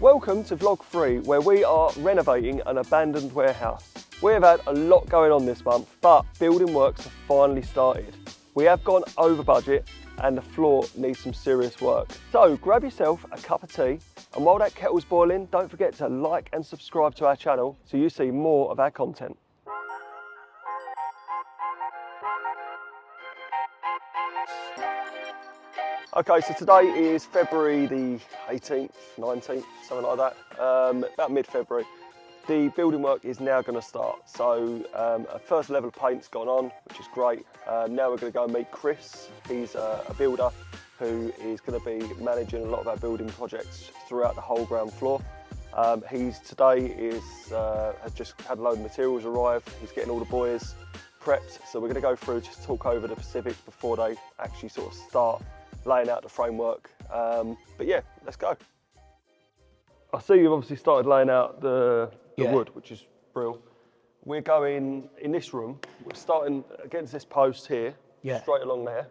Welcome to vlog 3, where we are renovating an abandoned warehouse. We have had a lot going on this month, but building works have finally started. We have gone over budget and the floor needs some serious work. So grab yourself a cup of tea, and while that kettle's boiling, don't forget to like and subscribe to our channel so you see more of our content. Okay, so today is February the 18th, 19th, something like that, about mid-February. The building work is now going to start. So a first level of paint's gone on, which is great. Now we're going to go and meet Chris. He's a builder who is going to be managing a lot of our building projects throughout the whole ground floor. Has just had a load of materials arrive. He's getting all the boys prepped. So we're going to go through, just talk over the specifics before they actually sort of start laying out the framework. But yeah, let's go. I see you've obviously started laying out the wood, which is brilliant. We're going in this room, we're starting against this post here, straight along there.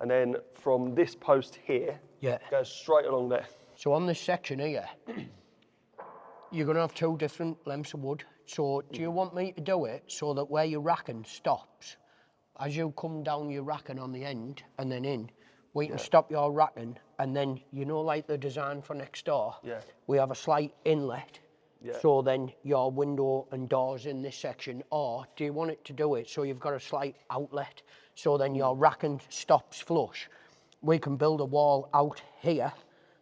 And then from this post here, goes straight along there. So on this section here, you're going to have two different lengths of wood. So do you want me to do it so that where your racking stops, as you come down your racking on the end and then in, we can stop your racking, and then, you know, like the design for next door, we have a slight inlet, so then your window and doors in this section, or do you want it to do it so you've got a slight outlet, so then your racking stops flush? We can build a wall out here,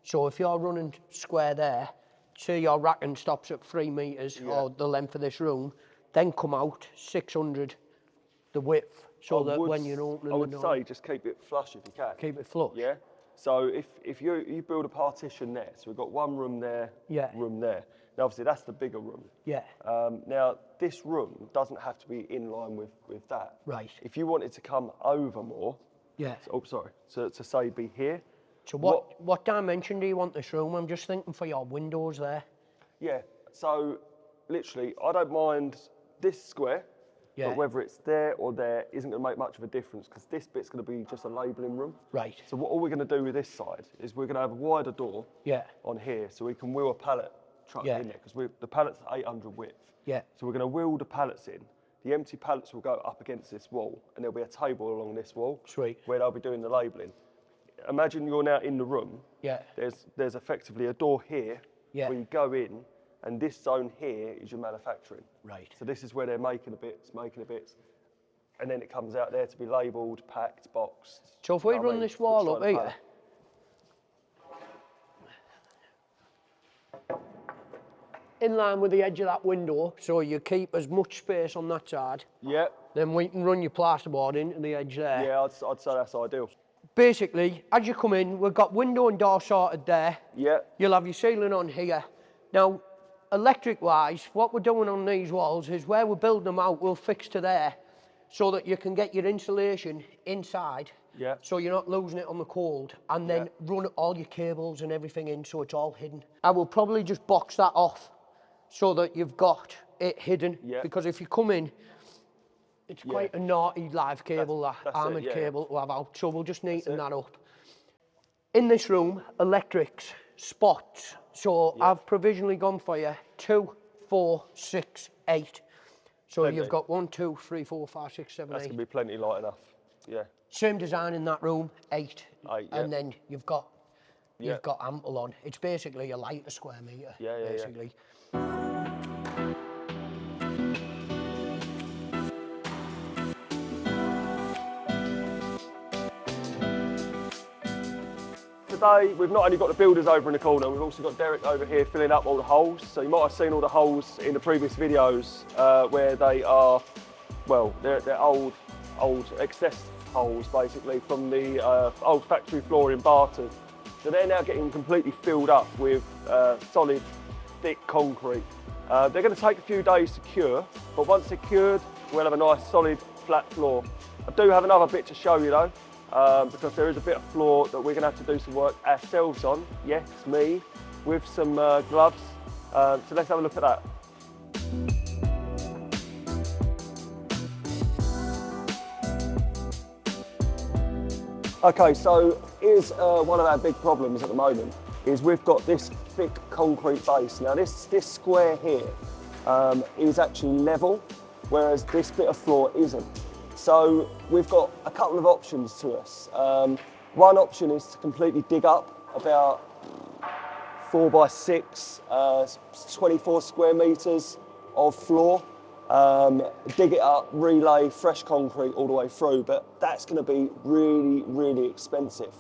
so if you're running square there, say your racking stops at 3 metres, or the length of this room, then come out 600 the width. So that when you're opening I would say just keep it flush if you can. Keep it flush? Yeah. So if you build a partition there, so we've got one room there, room there. Now obviously that's the bigger room. Yeah. Now this room doesn't have to be in line with that. Right. If you wanted to come over more, to say be here. So what dimension do you want this room? I'm just thinking for your windows there. Yeah. So literally, I don't mind this square. But whether it's there or there isn't going to make much of a difference, because this bit's going to be just a labelling room. Right. So what all we're going to do with this side is we're going to have a wider door on here, so we can wheel a pallet truck in there, because the pallet's 800 width. Yeah. So we're going to wheel the pallets in. The empty pallets will go up against this wall, and there'll be a table along this wall. Sweet. Where they'll be doing the labelling. Imagine you're now in the room. Yeah. There's effectively a door here where you go in. And this zone here is your manufacturing. Right. So this is where they're making the bits, and then it comes out there to be labelled, packed, boxed. So if we run this wall up here, in line with the edge of that window, so you keep as much space on that side. Yeah. Then we can run your plasterboard into the edge there. Yeah, I'd say that's ideal. Basically, as you come in, we've got window and door sorted there. Yeah. You'll have your ceiling on here. Now, electric-wise, what we're doing on these walls is where we're building them out, we'll fix to there so that you can get your insulation inside, so you're not losing it on the cold, and then run all your cables and everything in so it's all hidden. I will probably just box that off so that you've got it hidden, because if you come in, it's quite a naughty live cable, that armoured cable to have out, so we'll just neaten that up. In this room, electrics, spots. So I've provisionally gone for you 2, 4, 6, 8. So you've got 1, 2, 3, 4, 5, 6, 7, 8. That's going to be plenty light enough. Yeah. Same design in that room, 8. And then you've got ample on. It's basically a lighter square metre. Basically. Today, we've not only got the builders over in the corner, we've also got Derek over here filling up all the holes. So you might have seen all the holes in the previous videos where they are, well, they're old excess holes basically from the old factory floor in Barton. So they're now getting completely filled up with solid, thick concrete. They're going to take a few days to cure, but once they're cured, we'll have a nice solid flat floor. I do have another bit to show you though. Because there is a bit of floor that we're going to have to do some work ourselves on, yes, me, with some gloves. So let's have a look at that. Okay, so here's one of our big problems at the moment is we've got this thick concrete base. Now this square here is actually level, whereas this bit of floor isn't. So we've got a couple of options to us. One option is to completely dig up about 4 by 6, 24 square metres of floor, dig it up, relay fresh concrete all the way through, but that's going to be really, really expensive,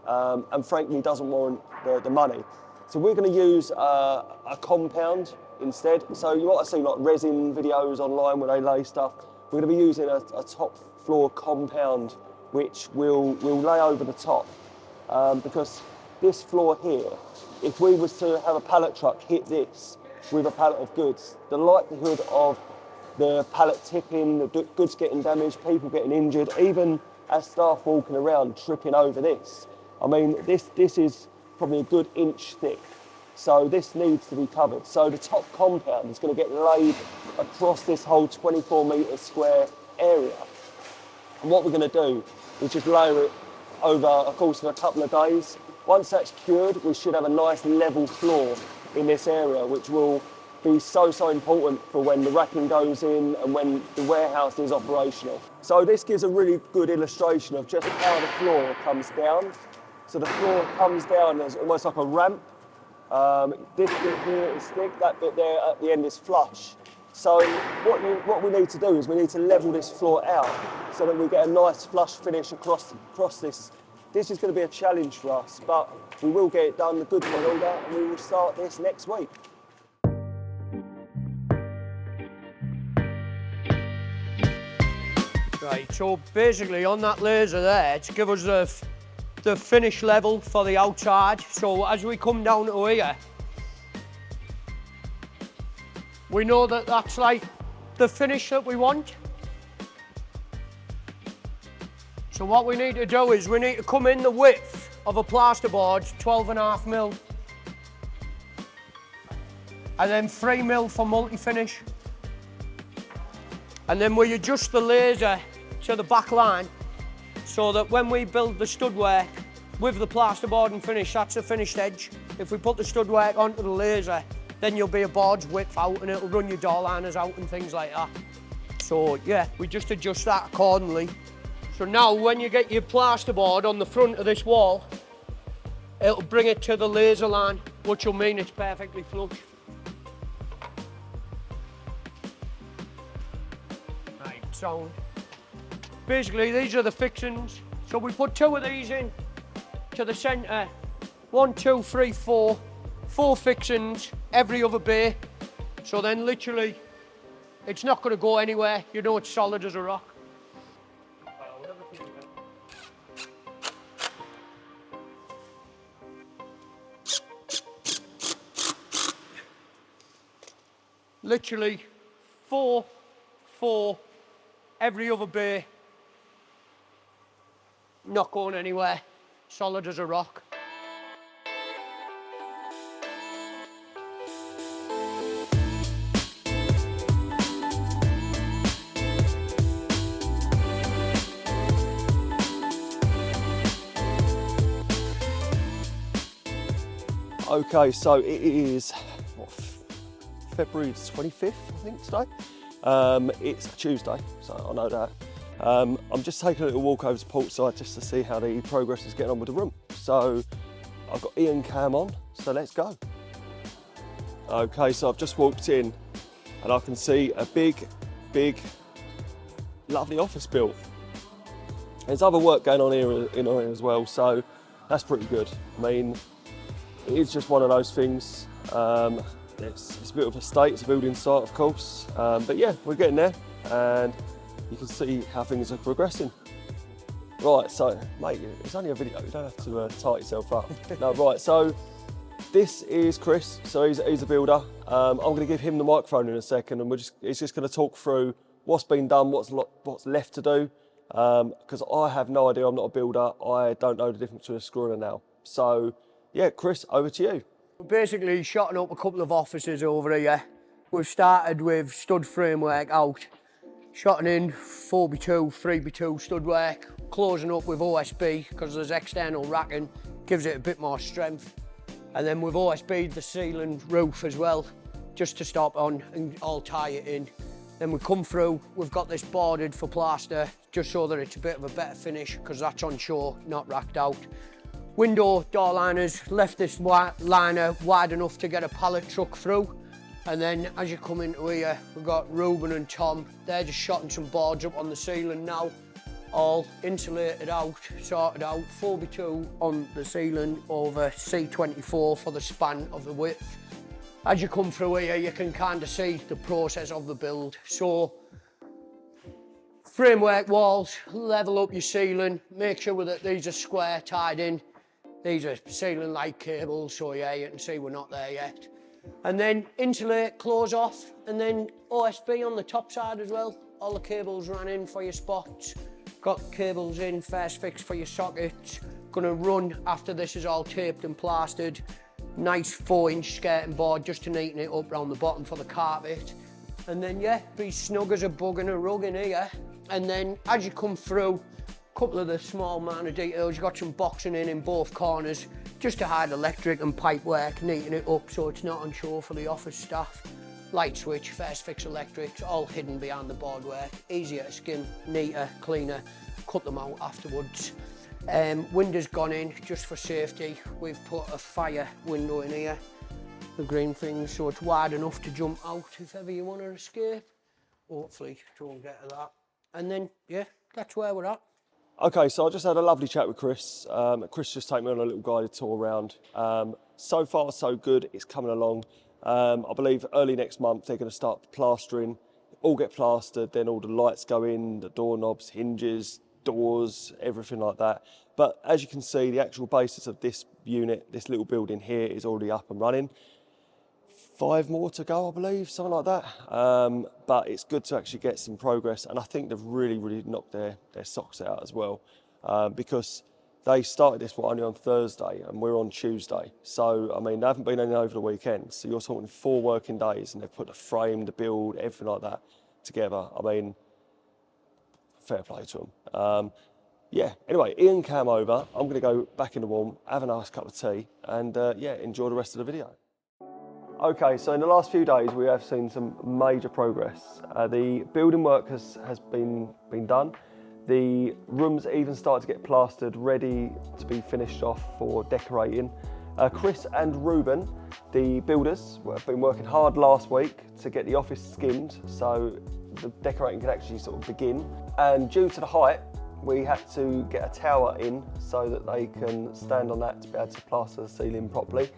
and frankly doesn't warrant the money. So we're going to use a compound instead. So you might have seen like resin videos online where they lay stuff. We're going to be using a top floor compound which we'll lay over the top, because this floor here, if we was to have a pallet truck hit this with a pallet of goods, the likelihood of the pallet tipping, the goods getting damaged, people getting injured, even as staff walking around tripping over this. I mean, this is probably a good inch thick, so this needs to be covered. So the top compound is going to get laid across this whole 24 metre square area. And what we're going to do is just layer it over a course of a couple of days. Once that's cured, we should have a nice level floor in this area, which will be so important for when the racking goes in and when the warehouse is operational. So this gives a really good illustration of just how the floor comes down. So the floor comes down as almost like a ramp. This bit here is thick, that bit there at the end is flush. So what we need to do is we need to level this floor out so that we get a nice flush finish across this. This is going to be a challenge for us, but we will get it done. The goods will order, and we will start this next week. Right, so basically on that laser there, to give us the finish level for the outside. So as we come down to here, we know that that's like the finish that we want. So what we need to do is we need to come in the width of a plasterboard, 12.5mm, and then 3mm for multi-finish. And then we adjust the laser to the back line so that when we build the studwork with the plasterboard and finish, that's the finished edge. If we put the studwork onto the laser, then you'll be a board's width out and it'll run your door liners out and things like that. So yeah, we just adjust that accordingly. So now when you get your plasterboard on the front of this wall, it'll bring it to the laser line, which will mean it's perfectly flush. Right, so basically these are the fixings. So we put 2 of these in to the centre. 1, 2, 3, 4. 4 fixings every other bay. So then literally, it's not going to go anywhere. You know it's solid as a rock. Literally 4, 4, every other bay. Not going anywhere. Solid as a rock. Okay, so it is February 25th, I think, today. It's a Tuesday, so I know that. I'm just taking a little walk over to Portside just to see how the progress is getting on with the room. So I've got Ian Cam on, so let's go. Okay, so I've just walked in and I can see a big, lovely office built. There's other work going on here in here as well, so that's pretty good. I mean, it is just one of those things. It's a bit of a state, it's a building site, of course. But yeah, we're getting there and you can see how things are progressing. Right, so, mate, it's only a video, you don't have to tie yourself up. No, right, so this is Chris, so he's a builder. I'm going to give him the microphone in a second and he's just going to talk through what's been done, what's left to do, because I have no idea, I'm not a builder, I don't know the difference between a screw and a nail. So, yeah, Chris, over to you. We're basically shotting up a couple of offices over here. We've started with stud framework out, shotting in 4x2, 3x2 stud work, closing up with OSB because there's external racking, gives it a bit more strength. And then we've OSB'd the ceiling roof as well, just to stop on and all tie it in. Then we come through, we've got this boarded for plaster, just so that it's a bit of a better finish, because that's on shore, not racked out. Window door liners, left this liner wide enough to get a pallet truck through. And then as you come into here, we've got Ruben and Tom. They're just shotting some boards up on the ceiling now, all insulated out, sorted out, 4x2 on the ceiling over C24 for the span of the width. As you come through here, you can kind of see the process of the build. So, framework walls, level up your ceiling, make sure that these are square tied in. These are ceiling light cables, so yeah, you can see we're not there yet. And then insulate, close off, and then OSB on the top side as well. All the cables ran in for your spots. Got cables in, first fix for your sockets. Gonna run after this is all taped and plastered. Nice 4-inch skirting board just to neaten it up round the bottom for the carpet. And then yeah, be snug as a bug in a rug in here. And then as you come through, a couple of the small minor details, you've got some boxing in both corners, just to hide electric and pipe work, neaten it up so it's not on show for the office staff. Light switch, first fix electrics, all hidden behind the boardwork. Easier to skim, neater, cleaner, cut them out afterwards. Windows gone in just for safety. We've put a fire window in here, the green thing, so it's wide enough to jump out if ever you want to escape. Hopefully, don't get to that. And then, yeah, that's where we're at. Okay, so I just had a lovely chat with Chris. Chris just took me on a little guided tour around. So far, so good. It's coming along. I believe early next month they're going to start plastering. All get plastered, then all the lights go in, the doorknobs, hinges, doors, everything like that. But as you can see, the actual basis of this unit, this little building here, is already up and running. 5 more to go, I believe, something like that. But it's good to actually get some progress, and I think they've really knocked their socks out as well, because they started this only on Thursday and we're on Tuesday. So, I mean, they haven't been in over the weekend. So you're talking 4 working days and they've put the frame, the build, everything like that together. I mean, fair play to them. Yeah, anyway, Ian came over. I'm going to go back in the warm, have a nice cup of tea, and yeah, enjoy the rest of the video. Okay, so in the last few days we have seen some major progress. The building work has been done. The rooms even started to get plastered, ready to be finished off for decorating. Chris and Ruben, the builders, have been working hard last week to get the office skimmed so the decorating can actually sort of begin. And due to the height, we had to get a tower in so that they can stand on that to be able to plaster the ceiling properly.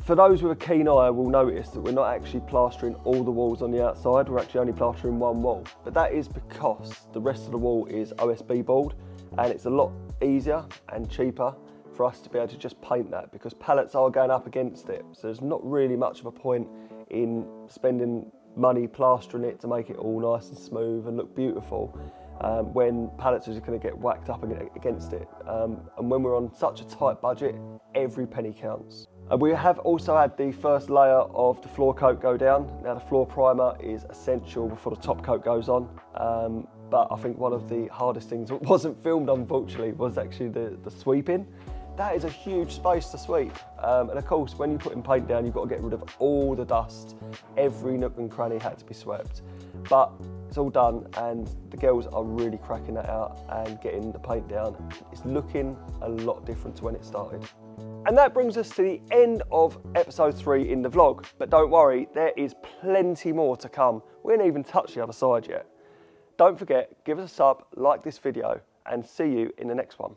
For those with a keen eye will notice that we're not actually plastering all the walls on the outside, we're actually only plastering one wall. But that is because the rest of the wall is OSB board, and it's a lot easier and cheaper for us to be able to just paint that, because pallets are going up against it. So there's not really much of a point in spending money plastering it to make it all nice and smooth and look beautiful, when pallets are just going to get whacked up against it. And when we're on such a tight budget, every penny counts. We have also had the first layer of the floor coat go down. Now the floor primer is essential before the top coat goes on, but I think one of the hardest things that wasn't filmed, unfortunately, was actually the sweeping. That is a huge space to sweep, and of course when you're putting paint down you've got to get rid of all the dust. Every nook and cranny had to be swept, but it's all done and the girls are really cracking that out and getting the paint down. It's looking a lot different to when it started. And that brings us to the end of episode 3 in the vlog, but don't worry, there is plenty more to come. We haven't even touched the other side yet. Don't forget, give us a sub, like this video, and see you in the next one.